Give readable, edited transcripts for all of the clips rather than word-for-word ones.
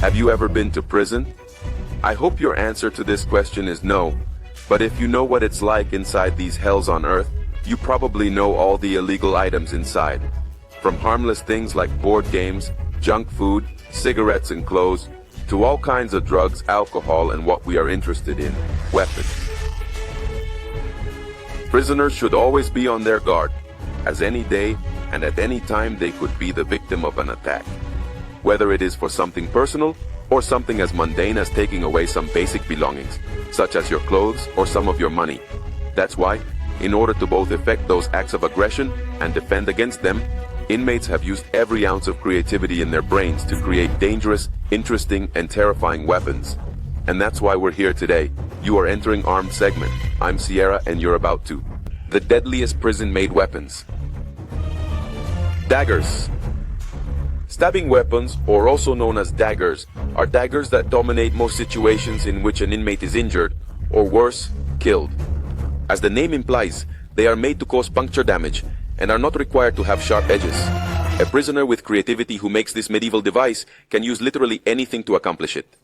Have you ever been to prison? I hope your answer to this question is no, but if you know what it's like inside these hells on earth, you probably know all the illegal items inside. From harmless things like board games, junk food, cigarettes and clothes, to all kinds of drugs, alcohol, and what we are interested in, weapons. Prisoners should always be on their guard, as any day and at any time they could be the victim of an attack. Whether it is for something personal or something as mundane as taking away some basic belongings, such as your clothes or some of your money. That's why, in order to both effect those acts of aggression and defend against them, inmates have used every ounce of creativity in their brains to create dangerous, interesting, and terrifying weapons. And that's why we're here today. You are entering Armed Segment. I'm Sierra and you're about to. The deadliest prison-made weapons. Daggers. Stabbing weapons, or also known as daggers, are daggers that dominate most situations in which an inmate is injured, or worse, killed. As the name implies, they are made to cause puncture damage and are not required to have sharp edges. A prisoner with creativity who makes this medieval device can use literally anything to accomplish it.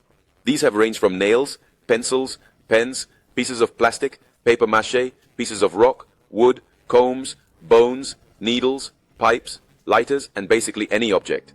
These have ranged from nails, pencils, pens, pieces of plastic, paper mache, pieces of rock, wood, combs, bones, needles, pipes, lighters, and basically any object.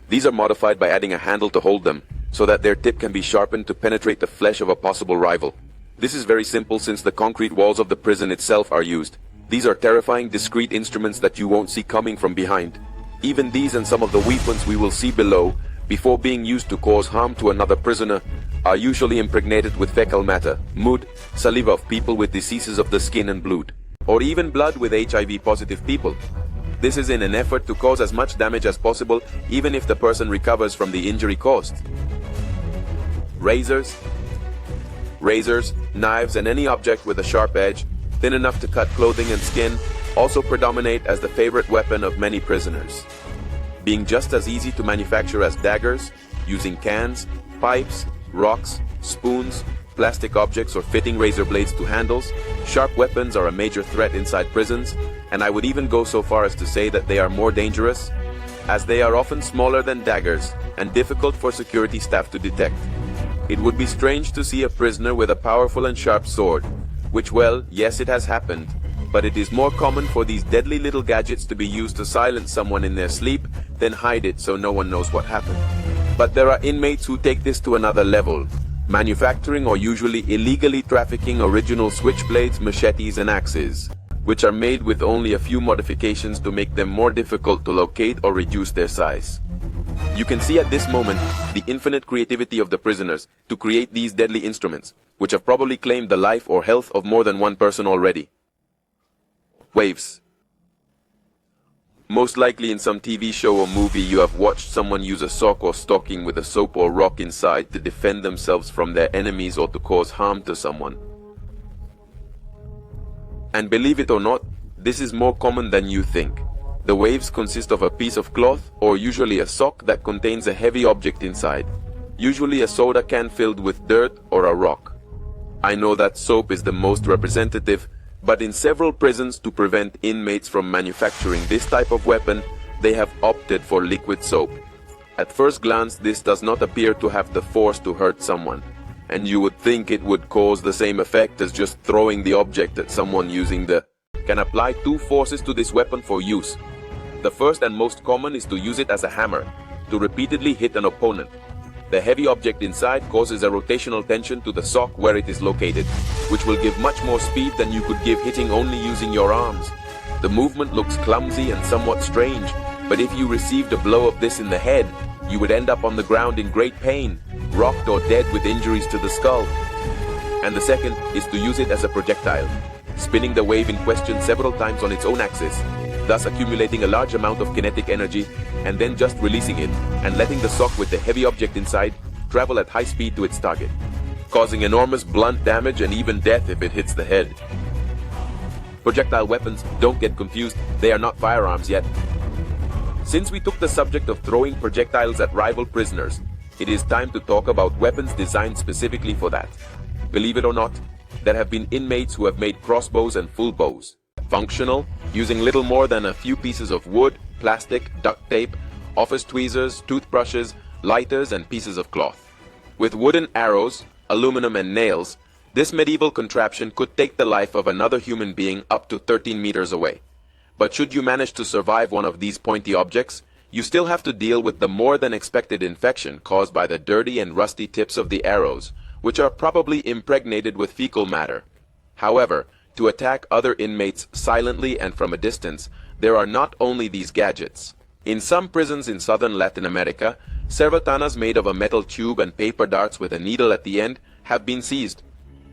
These are modified by adding a handle to hold them, so that their tip can be sharpened to penetrate the flesh of a possible rival. This is very simple since the concrete walls of the prison itself are used. These are terrifying, discreet instruments that you won't see coming from behind. Even these and some of the weapons we will see below, before being used to cause harm to another prisoner, are usually impregnated with fecal matter, mud, saliva of people with diseases of the skin and blood, or even blood with HIV-positive people. This is in an effort to cause as much damage as possible, even if the person recovers from the injury caused. Razors, knives, and any object with a sharp edge, thin enough to cut clothing and skin, also predominate as the favorite weapon of many prisoners. Being just as easy to manufacture as daggers, using cans, pipes, rocks, spoons, plastic objects, or fitting razor blades to handles, sharp weapons are a major threat inside prisons, and I would even go so far as to say that they are more dangerous, as they are often smaller than daggers and difficult for security staff to detect. It would be strange to see a prisoner with a powerful and sharp sword, which, well, yes, it has happened, but it is more common for these deadly little gadgets to be used to silence someone in their sleep than hide it so no one knows what happened. But there are inmates who take this to another level, manufacturing or usually illegally trafficking original switchblades, machetes, and axes, which are made with only a few modifications to make them more difficult to locate or reduce their size. You can see at this moment the infinite creativity of the prisoners to create these deadly instruments, which have probably claimed the life or health of more than one person already. Waves. Most likely in some TV show or movie you have watched someone use a sock or stocking with a soap or rock inside to defend themselves from their enemies or to cause harm to someone. And believe it or not, this is more common than you think. The waves consist of a piece of cloth or usually a sock that contains a heavy object inside, usually a soda can filled with dirt or a rock. I know that soap is the most representative, but in several prisons, to prevent inmates from manufacturing this type of weapon, they have opted for liquid soap. At first glance, this does not appear to have the force to hurt someone, and you would think it would cause the same effect as just throwing the object at someone using the can apply two forces to this weapon for use. The first and most common is to use it as a hammer, to repeatedly hit an opponent. The heavy object inside causes a rotational tension to the sock where it is located, which will give much more speed than you could give hitting only using your arms. The movement looks clumsy and somewhat strange, but if you received a blow of this in the head, you would end up on the ground in great pain, rocked or dead with injuries to the skull. And the second is to use it as a projectile, spinning the wave in question several times on its own axis, thus accumulating a large amount of kinetic energy, and then just releasing it and letting the sock with the heavy object inside travel at high speed to its target, causing enormous blunt damage and even death if it hits the head. Projectile weapons, don't get confused, they are not firearms yet. Since we took the subject of throwing projectiles at rival prisoners, it is time to talk about weapons designed specifically for that. Believe it or not, there have been inmates who have made crossbows and full bows. Functional, using little more than a few pieces of wood, plastic, duct tape, office tweezers, toothbrushes, lighters, and pieces of cloth. With wooden arrows, aluminum, and nails, this medieval contraption could take the life of another human being up to 13 meters away. But should you manage to survive one of these pointy objects, you still have to deal with the more than expected infection caused by the dirty and rusty tips of the arrows, which are probably impregnated with fecal matter. However, to attack other inmates silently and from a distance, there are not only these gadgets. In some prisons in southern Latin America, cervatanas made of a metal tube and paper darts with a needle at the end have been seized.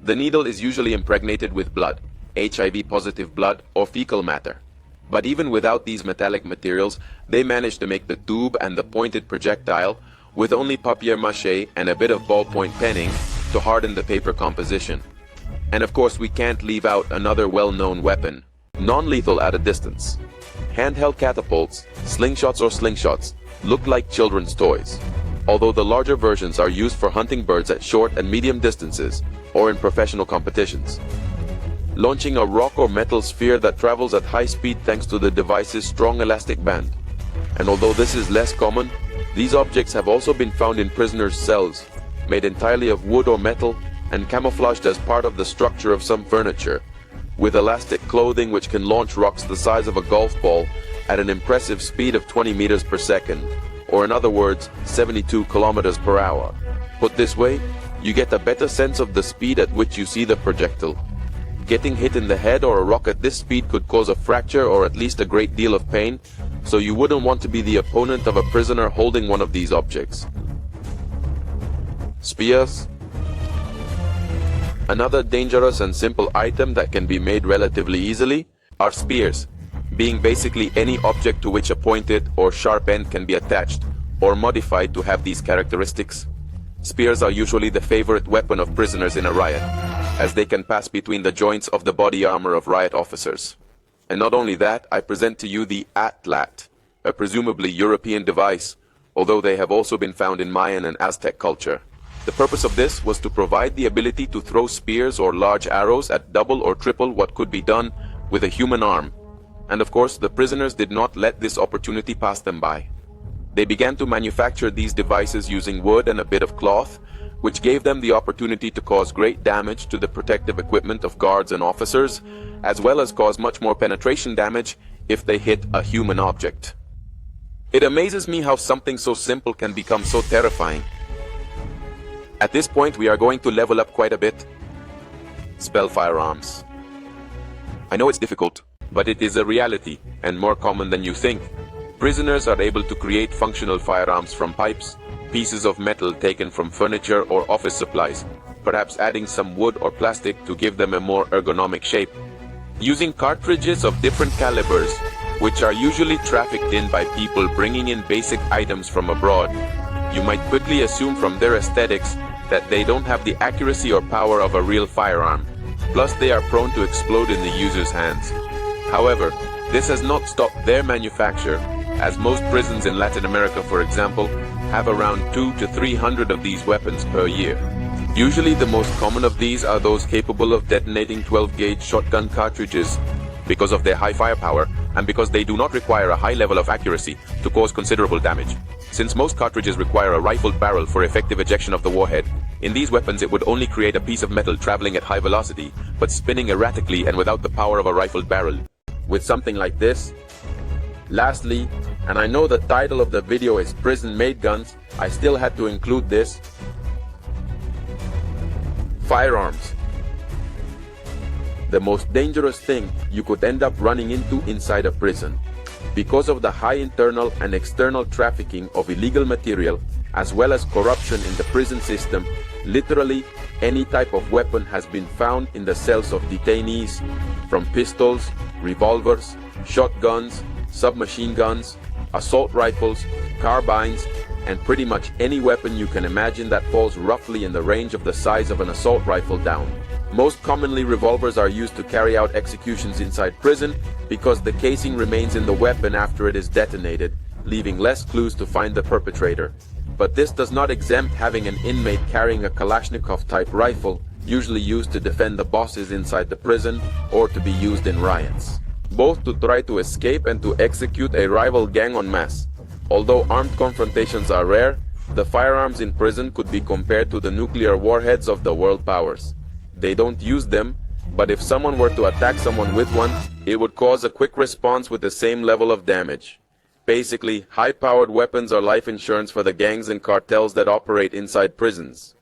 The needle is usually impregnated with blood, HIV-positive blood, or fecal matter. But even without these metallic materials, they managed to make the tube and the pointed projectile with only papier-mâché and a bit of ballpoint penning to harden the paper composition. And of course, we can't leave out another well-known weapon, non-lethal at a distance. Handheld catapults, slingshots or slingshots, look like children's toys, although the larger versions are used for hunting birds at short and medium distances or in professional competitions. Launching a rock or metal sphere that travels at high speed thanks to the device's strong elastic band. And although this is less common, these objects have also been found in prisoners' cells, made entirely of wood or metal and camouflaged as part of the structure of some furniture, with elastic clothing which can launch rocks the size of a golf ball at an impressive speed of 20 meters per second, or in other words, 72 kilometers per hour. Put this way, you get a better sense of the speed at which you see the projectile. Getting hit in the head or a rock at this speed could cause a fracture or at least a great deal of pain, so you wouldn't want to be the opponent of a prisoner holding one of these objects. Spears. Another dangerous and simple item that can be made relatively easily are spears, being basically any object to which a pointed or sharp end can be attached or modified to have these characteristics. Spears are usually the favorite weapon of prisoners in a riot, as they can pass between the joints of the body armor of riot officers. And not only that, I present to you the atlat, a presumably European device, although they have also been found in Mayan and Aztec culture. The purpose of this was to provide the ability to throw spears or large arrows at double or triple what could be done with a human arm. And of course, the prisoners did not let this opportunity pass them by. They began to manufacture these devices using wood and a bit of cloth, which gave them the opportunity to cause great damage to the protective equipment of guards and officers, as well as cause much more penetration damage if they hit a human object. It amazes me how something so simple can become so terrifying. At this point, we are going to level up quite a bit. Spell firearms. I know it's difficult, but it is a reality and more common than you think. Prisoners are able to create functional firearms from pipes, pieces of metal taken from furniture or office supplies, perhaps adding some wood or plastic to give them a more ergonomic shape. Using cartridges of different calibers, which are usually trafficked in by people bringing in basic items from abroad, you might quickly assume from their aesthetics that they don't have the accuracy or power of a real firearm, plus they are prone to explode in the user's hands. However, this has not stopped their manufacture, as most prisons in Latin America, for example, have around 200 to 300 of these weapons per year. Usually the most common of these are those capable of detonating 12-gauge shotgun cartridges because of their high firepower and because they do not require a high level of accuracy to cause considerable damage. Since most cartridges require a rifled barrel for effective ejection of the warhead, in these weapons it would only create a piece of metal traveling at high velocity, but spinning erratically and without the power of a rifled barrel. With something like this. Lastly, and I know the title of the video is Prison-Made Guns, I still had to include this. Firearms. The most dangerous thing you could end up running into inside a prison. Because of the high internal and external trafficking of illegal material, as well as corruption in the prison system, literally any type of weapon has been found in the cells of detainees, from pistols, revolvers, shotguns, submachine guns, assault rifles, carbines, and pretty much any weapon you can imagine that falls roughly in the range of the size of an assault rifle down. Most commonly, revolvers are used to carry out executions inside prison because the casing remains in the weapon after it is detonated, leaving less clues to find the perpetrator. But this does not exempt having an inmate carrying a Kalashnikov-type rifle, usually used to defend the bosses inside the prison or to be used in riots, both to try to escape and to execute a rival gang en masse. Although armed confrontations are rare, The firearms in prison could be compared to the nuclear warheads of the world powers. They don't use them, but if someone were to attack someone with one, it would cause a quick response with the same level of damage. Basically, high-powered weapons are life insurance for the gangs and cartels that operate inside prisons.